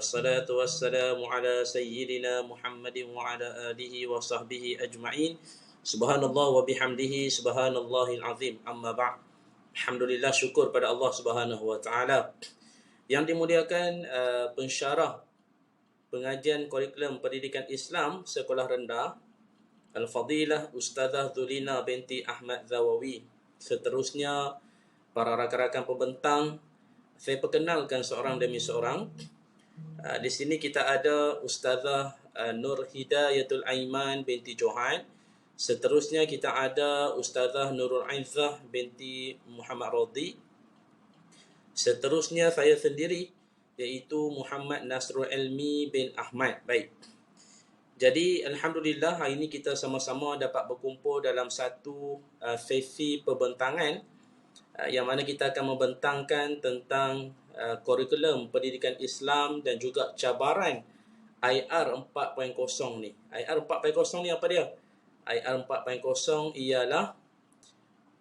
والصلاة والسلام على سيدنا محمد وعلى آله وصحبه أجمعين سبحان الله وبحمده سبحان الله العظيم أما بعد. Alhamdulillah, syukur pada Allah Subhanahu wa taala. Yang dimuliakan pensyarah pengajian kurikulum pendidikan Islam sekolah rendah Al-Fadilah Ustazah Zulina binti Ahmad Zawawi. Seterusnya para rakan-rakan pembentang, saya perkenalkan seorang demi seorang. Di sini kita ada Ustazah Nur Hidayatul Aiman binti Johan. Seterusnya kita ada Ustazah Nurul Aizah binti Muhammad Rodi. Seterusnya saya sendiri, iaitu Muhammad Nasrul Ilmi bin Ahmad. Baik. Jadi Alhamdulillah, hari ini kita sama-sama dapat berkumpul dalam satu sesi perbentangan yang mana kita akan membentangkan tentang kurikulum pendidikan Islam dan juga cabaran IR 4.0 ni. IR 4.0 ni apa dia? IR 4.0 ialah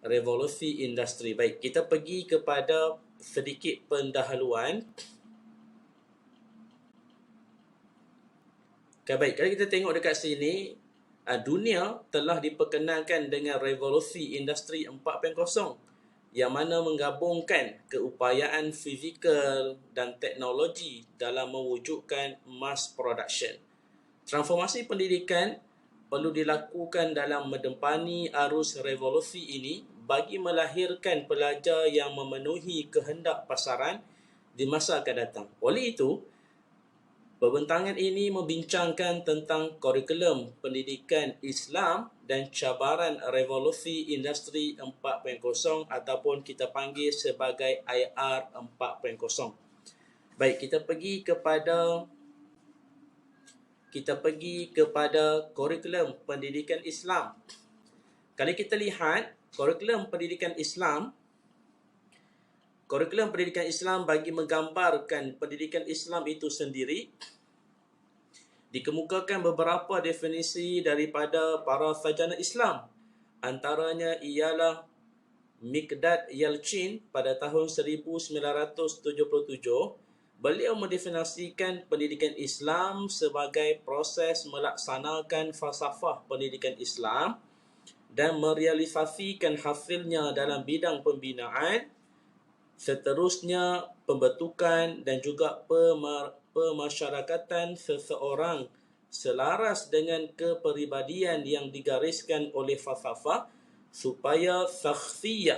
revolusi industri. Baik, kita pergi kepada sedikit pendahuluan. Okay, baik, kalau kita tengok dekat sini, dunia telah diperkenalkan dengan revolusi industri 4.0 yang mana menggabungkan keupayaan fizikal dan teknologi dalam mewujudkan mass production. Transformasi pendidikan perlu dilakukan dalam mendempani arus revolusi ini bagi melahirkan pelajar yang memenuhi kehendak pasaran di masa akan datang. Oleh itu, perbentangan ini membincangkan tentang kurikulum pendidikan Islam dan cabaran revolusi industri 4.0 ataupun kita panggil sebagai IR 4.0. Baik, kita pergi kepada kurikulum pendidikan Islam. Kalau kita lihat kurikulum pendidikan Islam bagi menggambarkan pendidikan Islam itu sendiri, dikemukakan beberapa definisi daripada para sarjana Islam. Antaranya ialah Miqdad Yelchin pada tahun 1977. Beliau mendefinisikan pendidikan Islam sebagai proses melaksanakan falsafah pendidikan Islam dan merealisasikan hasilnya dalam bidang pembinaan, seterusnya pembentukan dan juga pemasyarakatan seseorang selaras dengan kepribadian yang digariskan oleh falsafah supaya syakhsiyah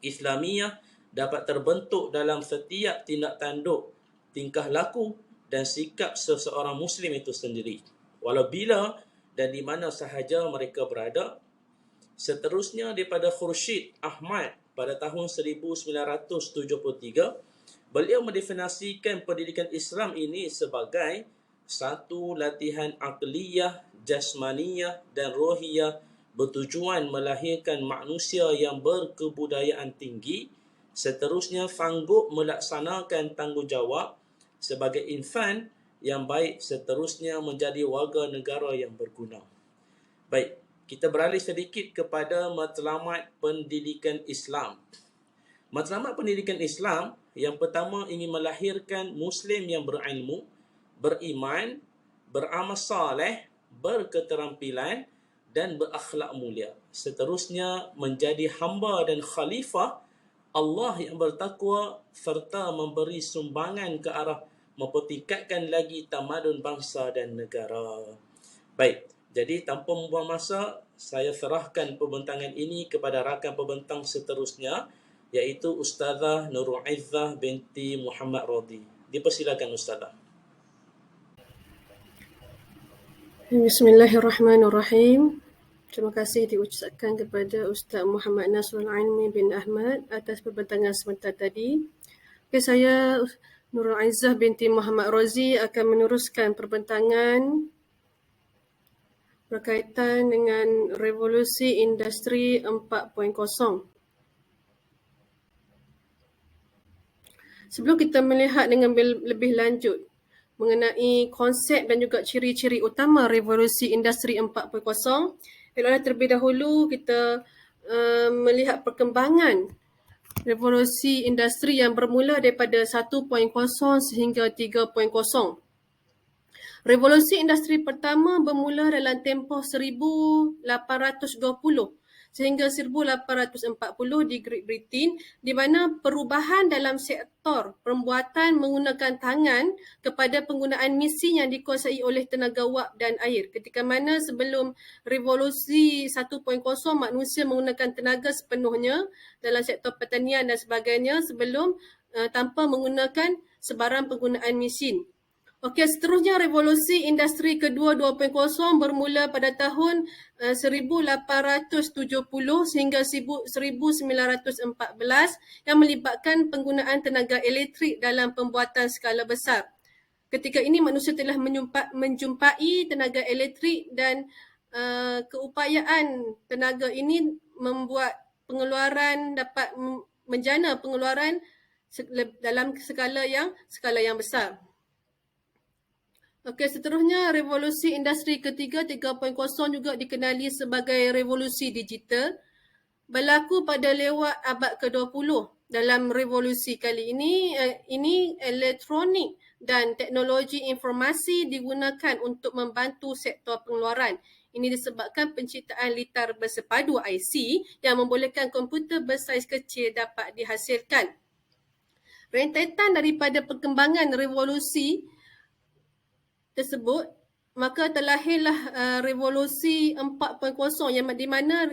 Islamiyah dapat terbentuk dalam setiap tindak tanduk, tingkah laku dan sikap seseorang Muslim itu sendiri, walau bila dan di mana sahaja mereka berada. Seterusnya daripada Khurshid Ahmad pada tahun 1973, beliau mendefinisikan pendidikan Islam ini sebagai satu latihan akliyah, jasmaniyah dan rohiyah bertujuan melahirkan manusia yang berkebudayaan tinggi, seterusnya sanggup melaksanakan tanggungjawab sebagai insan yang baik, seterusnya menjadi warga negara yang berguna. Baik, kita beralih sedikit kepada matlamat pendidikan Islam. Matlamat pendidikan Islam yang pertama ingin melahirkan Muslim yang berilmu, beriman, beramal saleh, berketerampilan dan berakhlak mulia. Seterusnya menjadi hamba dan khalifah Allah yang bertakwa serta memberi sumbangan ke arah mempertingkatkan lagi tamadun bangsa dan negara. Baik, jadi tanpa membuang masa, saya serahkan pembentangan ini kepada rakan pembentang seterusnya, iaitu Ustazah Nurul Aizah binti Muhammad Rodi. Dipersilakan Ustazah. Bismillahirrahmanirrahim. Terima kasih diucapkan kepada Ustaz Muhammad Nasrul Ilmi bin Ahmad atas perbentangan sebentar tadi. Saya Nurul Aizah binti Muhammad Rozi akan meneruskan perbentangan berkaitan dengan revolusi industri 4.0. Sebelum kita melihat dengan lebih lanjut mengenai konsep dan juga ciri-ciri utama revolusi industri 4.0, hendaklah terlebih dahulu kita melihat perkembangan revolusi industri yang bermula daripada 1.0 sehingga 3.0. Revolusi industri pertama bermula dalam tempoh 1820 sehingga 1840 di Great Britain, di mana perubahan dalam sektor perbuatan menggunakan tangan kepada penggunaan mesin yang dikuasai oleh tenaga wap dan air. Ketika mana sebelum revolusi 1.0 manusia menggunakan tenaga sepenuhnya dalam sektor pertanian dan sebagainya sebelum tanpa menggunakan sebarang penggunaan mesin. Okey, seterusnya revolusi industri kedua 2.0 bermula pada tahun 1870 sehingga 1914 yang melibatkan penggunaan tenaga elektrik dalam pembuatan skala besar. Ketika ini manusia telah menjumpai tenaga elektrik dan keupayaan tenaga ini membuat pengeluaran dapat menjana pengeluaran dalam skala yang besar. Okey, seterusnya revolusi industri ketiga 3.0 juga dikenali sebagai revolusi digital. Berlaku pada lewat abad ke-20. Dalam revolusi kali ini elektronik dan teknologi informasi digunakan untuk membantu sektor pengeluaran. Ini disebabkan penciptaan litar bersepadu IC yang membolehkan komputer bersaiz kecil dapat dihasilkan. Rentetan daripada perkembangan revolusi tersebut, maka terlahirlah revolusi 4.0 yang di mana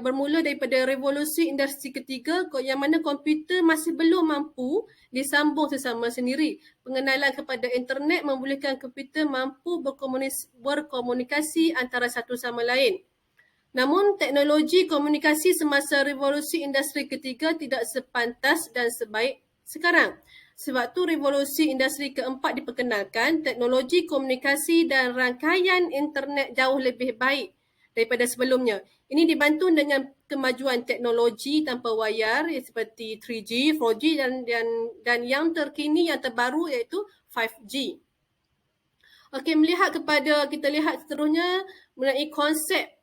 bermula daripada revolusi industri ketiga yang mana komputer masih belum mampu disambung sesama sendiri. Pengenalan kepada internet membolehkan komputer mampu berkomunikasi antara satu sama lain. Namun teknologi komunikasi semasa revolusi industri ketiga tidak sepantas dan sebaik sekarang. Sebab tu revolusi industri keempat diperkenalkan, teknologi komunikasi dan rangkaian internet jauh lebih baik daripada sebelumnya. Ini dibantu dengan kemajuan teknologi tanpa wayar seperti 3G, 4G dan yang terkini yang terbaru iaitu 5G. Okey, kita lihat seterusnya mengenai konsep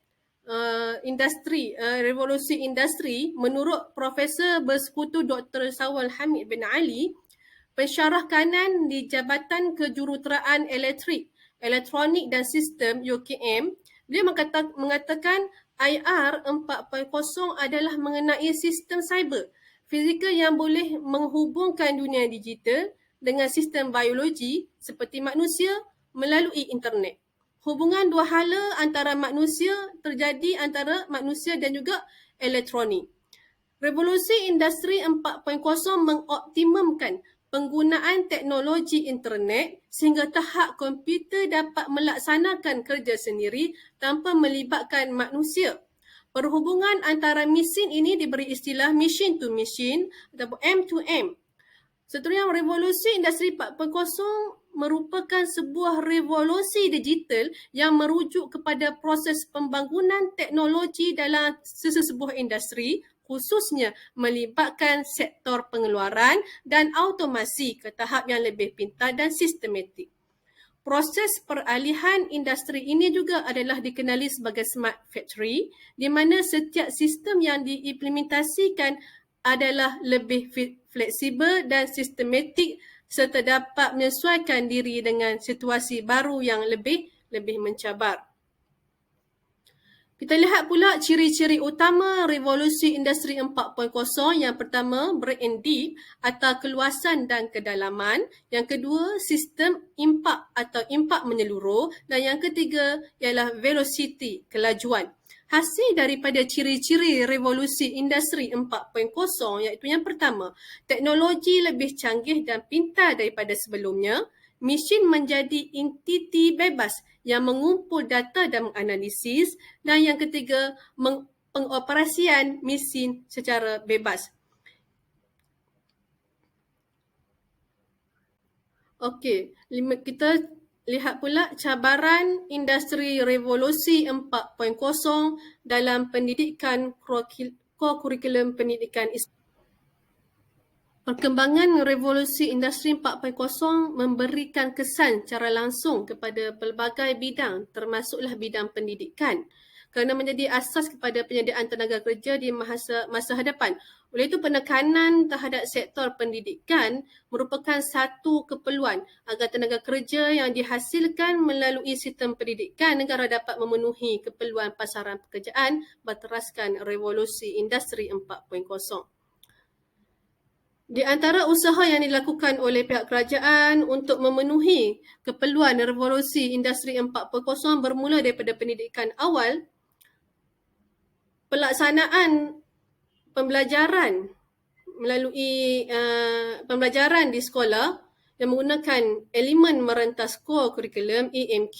revolusi industri. Menurut Profesor Bersekutu Dr. Sawal Hamid bin Ali, pensyarah kanan di Jabatan Kejuruteraan Elektronik dan Sistem UKM, dia mengatakan IR 4.0 adalah mengenai sistem cyber, fizikal yang boleh menghubungkan dunia digital dengan sistem biologi seperti manusia melalui internet. Hubungan dua hala antara manusia terjadi antara manusia dan juga elektronik. Revolusi industri 4.0 mengoptimumkan penggunaan teknologi internet sehingga tahap komputer dapat melaksanakan kerja sendiri tanpa melibatkan manusia. Perhubungan antara mesin ini diberi istilah machine to machine atau M to M. Seterusnya, revolusi industri 4.0 merupakan sebuah revolusi digital yang merujuk kepada proses pembangunan teknologi dalam sesebuah industri, khususnya melibatkan sektor pengeluaran dan automasi ke tahap yang lebih pintar dan sistematik. Proses peralihan industri ini juga adalah dikenali sebagai smart factory, di mana setiap sistem yang diimplementasikan adalah lebih fleksibel dan sistematik serta dapat menyesuaikan diri dengan situasi baru yang lebih mencabar. Kita lihat pula ciri-ciri utama revolusi industri 4.0. Yang pertama, breadth and deep atau keluasan dan kedalaman. Yang kedua, sistem impak atau impak menyeluruh. Dan yang ketiga ialah velocity, kelajuan. Hasil daripada ciri-ciri revolusi industri 4.0 iaitu yang pertama, teknologi lebih canggih dan pintar daripada sebelumnya. Mesin menjadi entiti bebas yang mengumpul data dan menganalisis. Dan yang ketiga, pengoperasian mesin secara bebas. Okey, kita lihat pula cabaran industri revolusi 4.0 dalam pendidikan kurikulum pendidikan Islam. Perkembangan revolusi industri 4.0 memberikan kesan secara langsung kepada pelbagai bidang, termasuklah bidang pendidikan. kerana menjadi asas kepada penyediaan tenaga kerja di masa hadapan. Oleh itu, penekanan terhadap sektor pendidikan merupakan satu keperluan agar tenaga kerja yang dihasilkan melalui sistem pendidikan negara dapat memenuhi keperluan pasaran pekerjaan berteraskan revolusi industri 4.0. Di antara usaha yang dilakukan oleh pihak kerajaan untuk memenuhi keperluan revolusi industri 4.0 bermula daripada pendidikan awal, pelaksanaan pembelajaran melalui pembelajaran di sekolah yang menggunakan elemen merentas core curriculum EMK,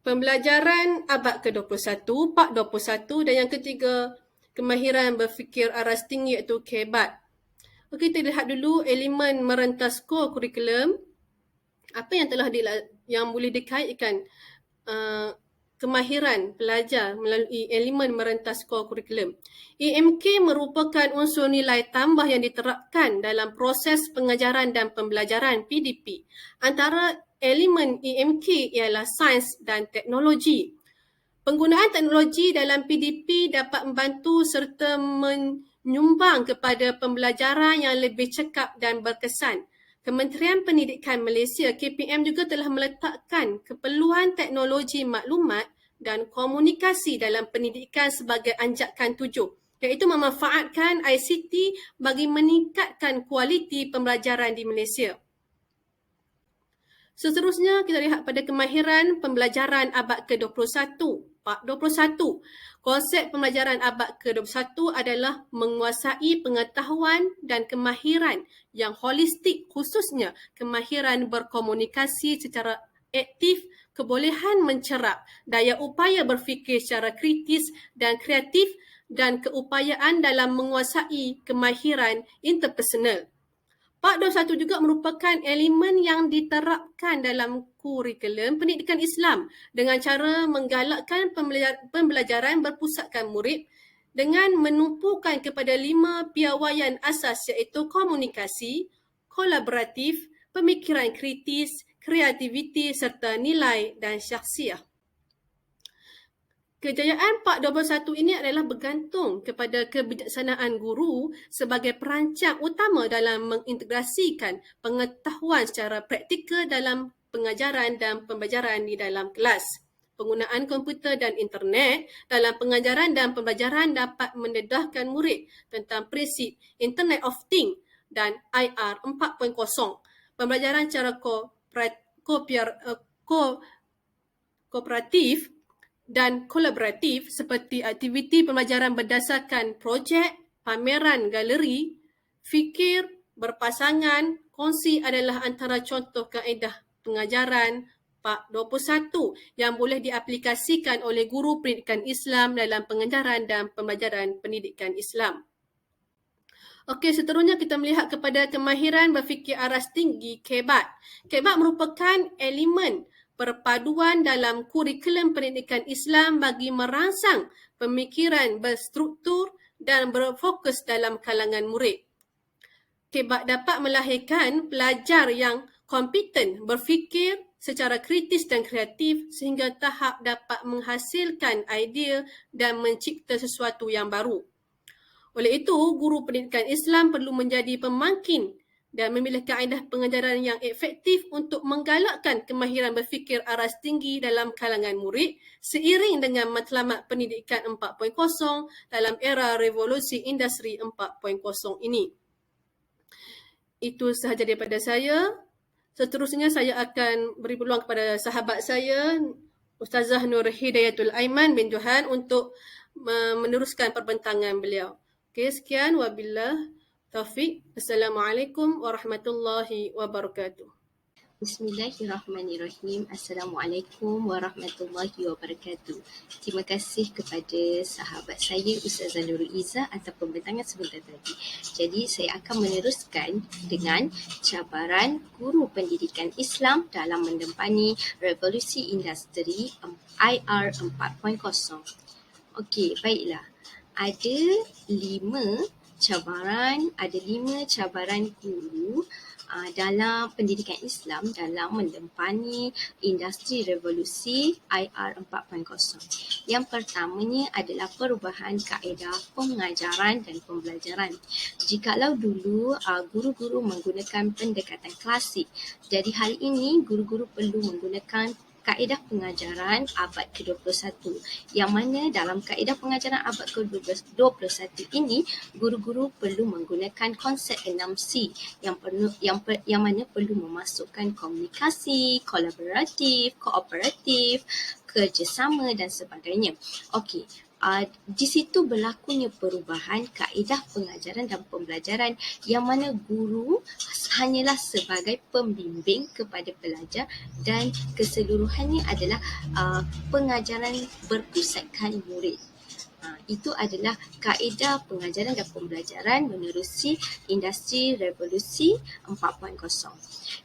pembelajaran abad ke-21, Part 21 dan yang ketiga, kemahiran berfikir aras tinggi iaitu KEBAT. Okey, kita lihat dulu elemen merentas core curriculum. Apa yang boleh dikaitkan kemahiran pelajar melalui elemen merentas core curriculum. EMK merupakan unsur nilai tambah yang diterapkan dalam proses pengajaran dan pembelajaran PDP. Antara elemen EMK ialah sains dan teknologi. Penggunaan teknologi dalam PDP dapat membantu serta menyumbang kepada pembelajaran yang lebih cekap dan berkesan. Kementerian Pendidikan Malaysia KPM juga telah meletakkan keperluan teknologi maklumat dan komunikasi dalam pendidikan sebagai anjakan 7, iaitu memanfaatkan ICT bagi meningkatkan kualiti pembelajaran di Malaysia. Seterusnya, kita lihat pada kemahiran pembelajaran abad ke-21, Part 21. Konsep pembelajaran abad ke-21 adalah menguasai pengetahuan dan kemahiran yang holistik, khususnya kemahiran berkomunikasi secara aktif, kebolehan mencerap, daya upaya berfikir secara kritis dan kreatif, dan keupayaan dalam menguasai kemahiran interpersonal. Part 21 juga merupakan elemen yang diterapkan dalam kurikulum pendidikan Islam dengan cara menggalakkan pembelajaran berpusatkan murid dengan menumpukan kepada 5 piawaian asas iaitu komunikasi, kolaboratif, pemikiran kritis, kreativiti serta nilai dan syakhsiah. Kejayaan Part 21 ini adalah bergantung kepada kebijaksanaan guru sebagai perancang utama dalam mengintegrasikan pengetahuan secara praktikal dalam pengajaran dan pembelajaran di dalam kelas. Penggunaan komputer dan internet dalam pengajaran dan pembelajaran dapat mendedahkan murid tentang prinsip Internet of Things dan IR 4.0. Pembelajaran secara kooperatif dan kolaboratif seperti aktiviti pembelajaran berdasarkan projek, pameran galeri, fikir, berpasangan, kongsi adalah antara contoh kaedah pengajaran Part 21 yang boleh diaplikasikan oleh guru pendidikan Islam dalam pengajaran dan pembelajaran pendidikan Islam. Okey, seterusnya kita melihat kepada kemahiran berfikir aras tinggi KEBAT. KEBAT merupakan elemen perpaduan dalam kurikulum pendidikan Islam bagi merangsang pemikiran berstruktur dan berfokus dalam kalangan murid. KEBAT dapat melahirkan pelajar yang kompeten berfikir secara kritis dan kreatif sehingga tahap dapat menghasilkan idea dan mencipta sesuatu yang baru. Oleh itu, guru pendidikan Islam perlu menjadi pemangkin dan memilih kaedah pengajaran yang efektif untuk menggalakkan kemahiran berfikir aras tinggi dalam kalangan murid seiring dengan matlamat pendidikan 4.0 dalam era revolusi industri 4.0 ini. Itu sahaja daripada saya. Seterusnya saya akan beri peluang kepada sahabat saya, Ustazah Nur Hidayatul Aiman bin Johan untuk meneruskan perbincangan beliau. Okey, sekian. Wabillah taufiq. Assalamualaikum warahmatullahi wabarakatuh. Bismillahirrahmanirrahim. Assalamualaikum warahmatullahi wabarakatuh. Terima kasih kepada sahabat saya Ustazah Nurul Izzah atas pembincangan sebentar tadi. Jadi saya akan meneruskan dengan cabaran guru pendidikan Islam dalam menempani revolusi industri IR 4.0. Okey, baiklah. Ada 5 cabaran guru dalam pendidikan Islam dalam mendempani industri revolusi IR 4.0. Yang pertamanya adalah perubahan kaedah pengajaran dan pembelajaran. Jikalau dulu guru-guru menggunakan pendekatan klasik, jadi hari ini guru-guru perlu menggunakan kaedah pengajaran abad ke-21, yang mana dalam kaedah pengajaran abad ke-21 ini guru-guru perlu menggunakan konsep 6C yang mana perlu memasukkan komunikasi, kolaboratif, kooperatif, kerjasama dan sebagainya. Okey, di situ berlakunya perubahan kaedah pengajaran dan pembelajaran yang mana guru hanyalah sebagai pembimbing kepada pelajar dan keseluruhannya adalah pengajaran berpusatkan murid. Itu adalah kaedah pengajaran dan pembelajaran menerusi industri revolusi 4.0.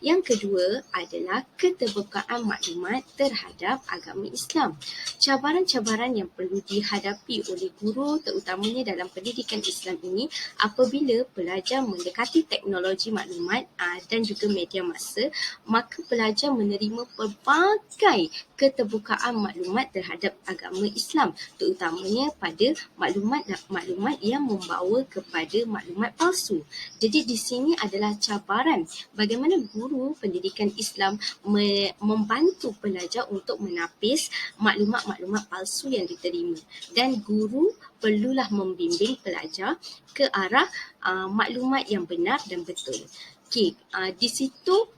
Yang kedua adalah keterbukaan maklumat terhadap agama Islam. Cabaran-cabaran yang perlu dihadapi oleh guru terutamanya dalam pendidikan Islam ini apabila pelajar mendekati teknologi maklumat dan juga media massa, maka pelajar menerima pelbagai keterbukaan maklumat terhadap agama Islam, terutamanya pada maklumat yang membawa kepada maklumat palsu. Jadi di sini adalah cabaran bagaimana guru pendidikan Islam membantu pelajar untuk menapis maklumat-maklumat palsu yang diterima, dan guru perlulah membimbing pelajar ke arah maklumat yang benar dan betul. Okey, di situ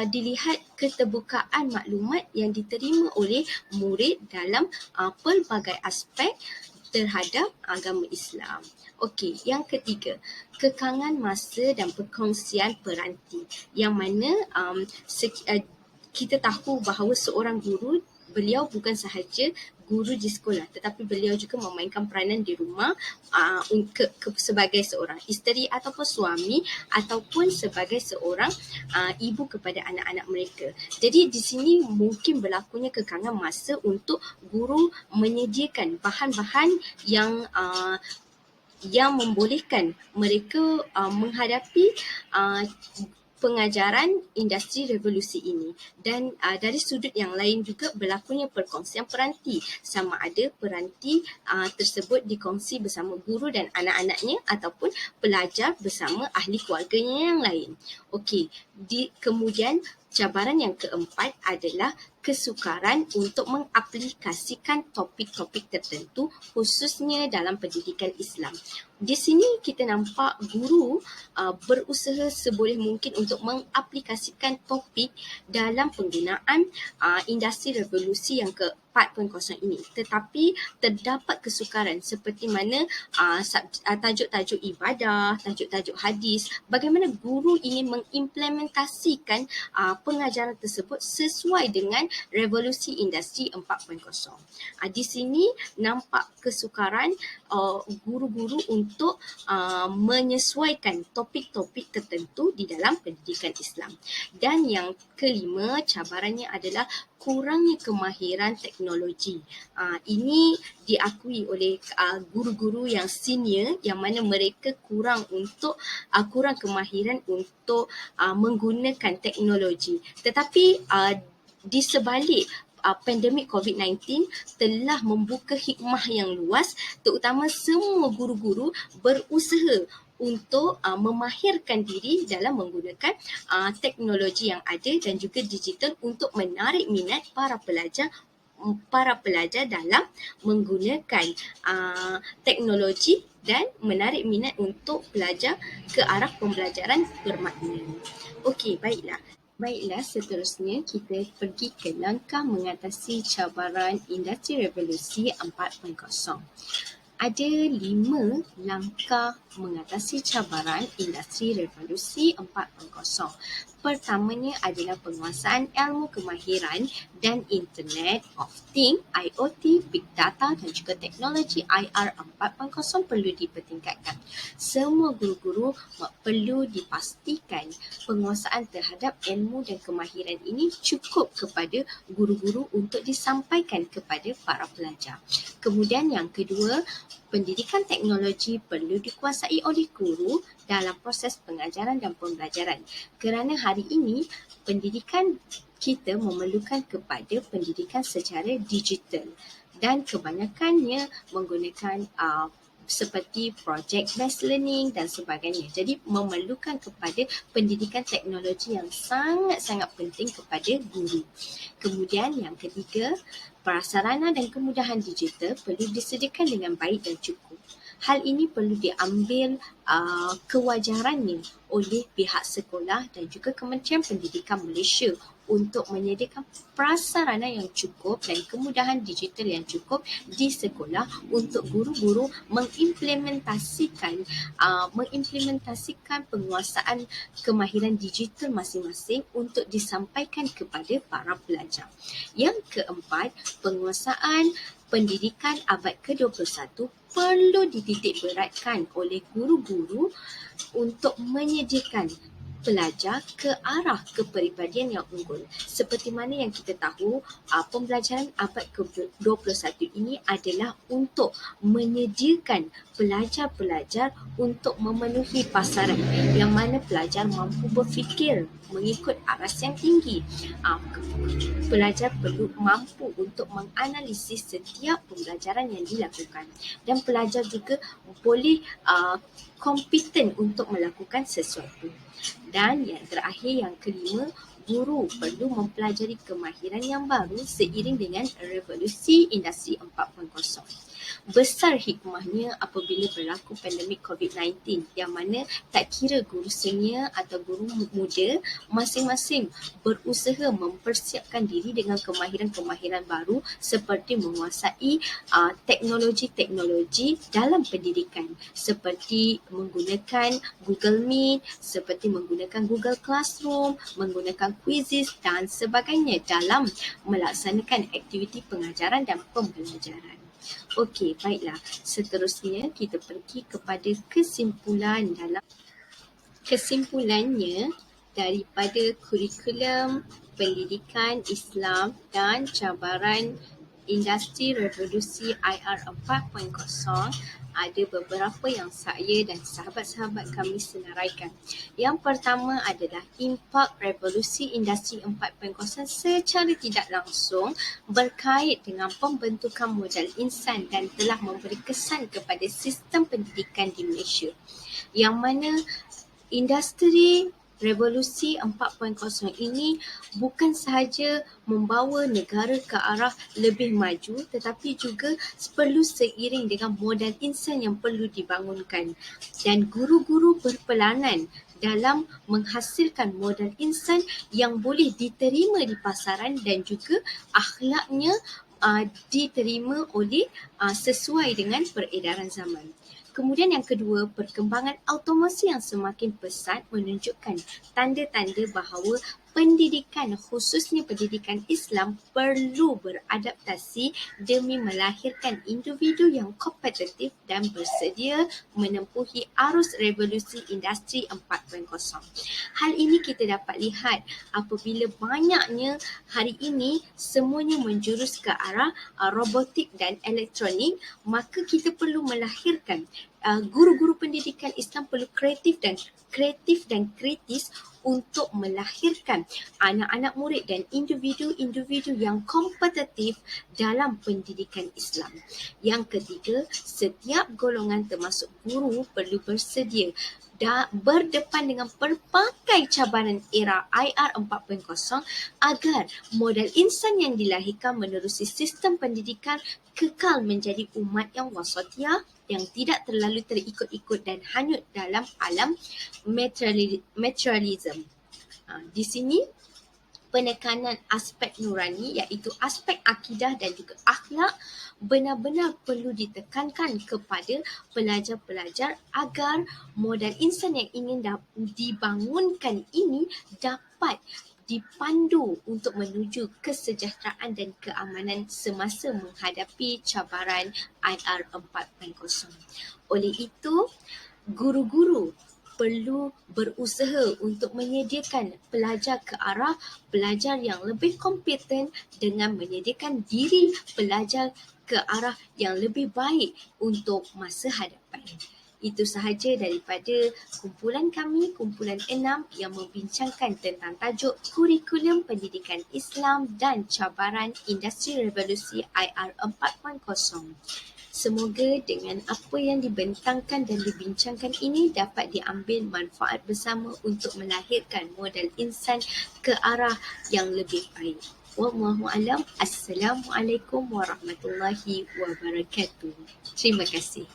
dilihat keterbukaan maklumat yang diterima oleh murid dalam pelbagai aspek terhadap agama Islam. Okey, yang ketiga, kekangan masa dan perkongsian peranti, yang mana kita tahu bahawa seorang guru, beliau bukan sahaja guru di sekolah, tetapi beliau juga memainkan peranan di rumah sebagai seorang isteri ataupun suami, ataupun sebagai seorang ibu kepada anak-anak mereka. Jadi di sini mungkin berlakunya kekangan masa untuk guru menyediakan bahan-bahan yang membolehkan mereka menghadapi pengajaran industri revolusi ini. Dan dari sudut yang lain juga berlakunya perkongsian peranti, sama ada peranti tersebut dikongsi bersama guru dan anak-anaknya ataupun pelajar bersama ahli keluarganya yang lain. Okey, kemudian cabaran yang keempat adalah kesukaran untuk mengaplikasikan topik-topik tertentu khususnya dalam pendidikan Islam. Di sini kita nampak guru berusaha seboleh mungkin untuk mengaplikasikan topik dalam penggunaan industri revolusi yang ke-4.0 ini. Tetapi terdapat kesukaran seperti mana tajuk-tajuk ibadah, tajuk-tajuk hadis, bagaimana guru ingin mengimplementasikan pengajaran tersebut sesuai dengan revolusi industri 4.0. Di sini nampak kesukaran guru-guru untuk menyesuaikan topik-topik tertentu di dalam pendidikan Islam. Dan yang kelima, cabarannya adalah kurangnya kemahiran teknologi. Ini diakui oleh guru-guru yang senior, yang mana mereka kurang kemahiran untuk menggunakan teknologi. Tetapi di sebalik pandemik COVID-19 telah membuka hikmah yang luas, terutama semua guru-guru berusaha untuk memahirkan diri dalam menggunakan teknologi yang ada dan juga digital untuk menarik minat para pelajar dalam menggunakan teknologi dan menarik minat untuk belajar ke arah pembelajaran bermakna. Okey, Baiklah, seterusnya kita pergi ke langkah mengatasi cabaran industri revolusi 4.0. Ada 5 langkah mengatasi cabaran industri revolusi 4.0. Pertamanya adalah penguasaan ilmu kemahiran dan Internet of Things, IoT, Big Data dan juga teknologi IR 4.0 perlu dipertingkatkan. Semua guru-guru perlu dipastikan penguasaan terhadap ilmu dan kemahiran ini cukup kepada guru-guru untuk disampaikan kepada para pelajar. Kemudian yang kedua, pendidikan teknologi perlu dikuasai oleh guru dalam proses pengajaran dan pembelajaran. Kerana hari ini pendidikan kita memerlukan kepada pendidikan secara digital dan kebanyakannya menggunakan seperti project based learning dan sebagainya. Jadi memerlukan kepada pendidikan teknologi yang sangat-sangat penting kepada guru. Kemudian yang ketiga, prasarana dan kemudahan digital perlu disediakan dengan baik dan cukup. Hal ini perlu diambil kewajarannya oleh pihak sekolah dan juga Kementerian Pendidikan Malaysia untuk menyediakan prasarana yang cukup dan kemudahan digital yang cukup di sekolah untuk guru-guru mengimplementasikan penguasaan kemahiran digital masing-masing untuk disampaikan kepada para pelajar. Yang keempat, penguasaan pendidikan abad ke-21 perlu dititik beratkan oleh guru-guru untuk menyediakan pelajar ke arah kepribadian yang unggul. Seperti mana yang kita tahu, pembelajaran abad ke-21 ini adalah untuk menyediakan pelajar-pelajar untuk memenuhi pasaran yang mana pelajar mampu berfikir mengikut aras yang tinggi. Pelajar perlu mampu untuk menganalisis setiap pembelajaran yang dilakukan dan pelajar juga boleh kompeten untuk melakukan sesuatu. Dan yang terakhir, yang kelima, guru perlu mempelajari kemahiran yang baru seiring dengan revolusi industri 4.0. Besar hikmahnya apabila berlaku pandemik COVID-19 yang mana tak kira guru senior atau guru muda, masing-masing berusaha mempersiapkan diri dengan kemahiran-kemahiran baru seperti menguasai teknologi-teknologi dalam pendidikan seperti menggunakan Google Meet, seperti menggunakan Google Classroom, menggunakan quizzes dan sebagainya dalam melaksanakan aktiviti pengajaran dan pembelajaran. Okey, baiklah. Seterusnya kita pergi kepada kesimpulannya daripada kurikulum pendidikan Islam dan cabaran industri revolusi IR 4.0. Ada beberapa yang saya dan sahabat-sahabat kami senaraikan. Yang pertama adalah impak revolusi industri 4.0 secara tidak langsung berkait dengan pembentukan modal insan dan telah memberi kesan kepada sistem pendidikan di Malaysia. Yang mana industri revolusi 4.0 ini bukan sahaja membawa negara ke arah lebih maju tetapi juga perlu seiring dengan modal insan yang perlu dibangunkan dan guru-guru berperanan dalam menghasilkan modal insan yang boleh diterima di pasaran dan juga akhlaknya diterima oleh sesuai dengan peredaran zaman. Kemudian yang kedua, perkembangan automasi yang semakin pesat menunjukkan tanda-tanda bahawa pendidikan, khususnya pendidikan Islam, perlu beradaptasi demi melahirkan individu yang kompetitif dan bersedia menempuhi arus revolusi industri 4.0. Hal ini kita dapat lihat apabila banyaknya hari ini semuanya menjurus ke arah robotik dan elektronik, maka kita perlu melahirkan guru-guru pendidikan Islam perlu kreatif dan kritis untuk melahirkan anak-anak murid dan individu-individu yang kompetitif dalam pendidikan Islam. Yang ketiga, setiap golongan termasuk guru perlu bersedia berdepan dengan pelbagai cabaran era IR 4.0 agar modal insan yang dilahirkan menerusi sistem pendidikan kekal menjadi umat yang wasatiyah yang tidak terlalu terikut-ikut dan hanyut dalam alam materialism. Di sini penekanan aspek nurani iaitu aspek akidah dan juga akhlak benar-benar perlu ditekankan kepada pelajar-pelajar agar modal insan yang ingin dibangunkan ini dapat dipandu untuk menuju kesejahteraan dan keamanan semasa menghadapi cabaran IR 4.0. Oleh itu, guru-guru perlu berusaha untuk menyediakan pelajar ke arah pelajar yang lebih kompeten dengan menyediakan diri pelajar ke arah yang lebih baik untuk masa hadapan. Itu sahaja daripada kumpulan kami, kumpulan 6 yang membincangkan tentang tajuk Kurikulum Pendidikan Islam dan Cabaran Industri Revolusi IR 4.0. Semoga dengan apa yang dibentangkan dan dibincangkan ini dapat diambil manfaat bersama untuk melahirkan modal insan ke arah yang lebih baik. Wallahu a'lam. Assalamualaikum warahmatullahi wabarakatuh. Terima kasih.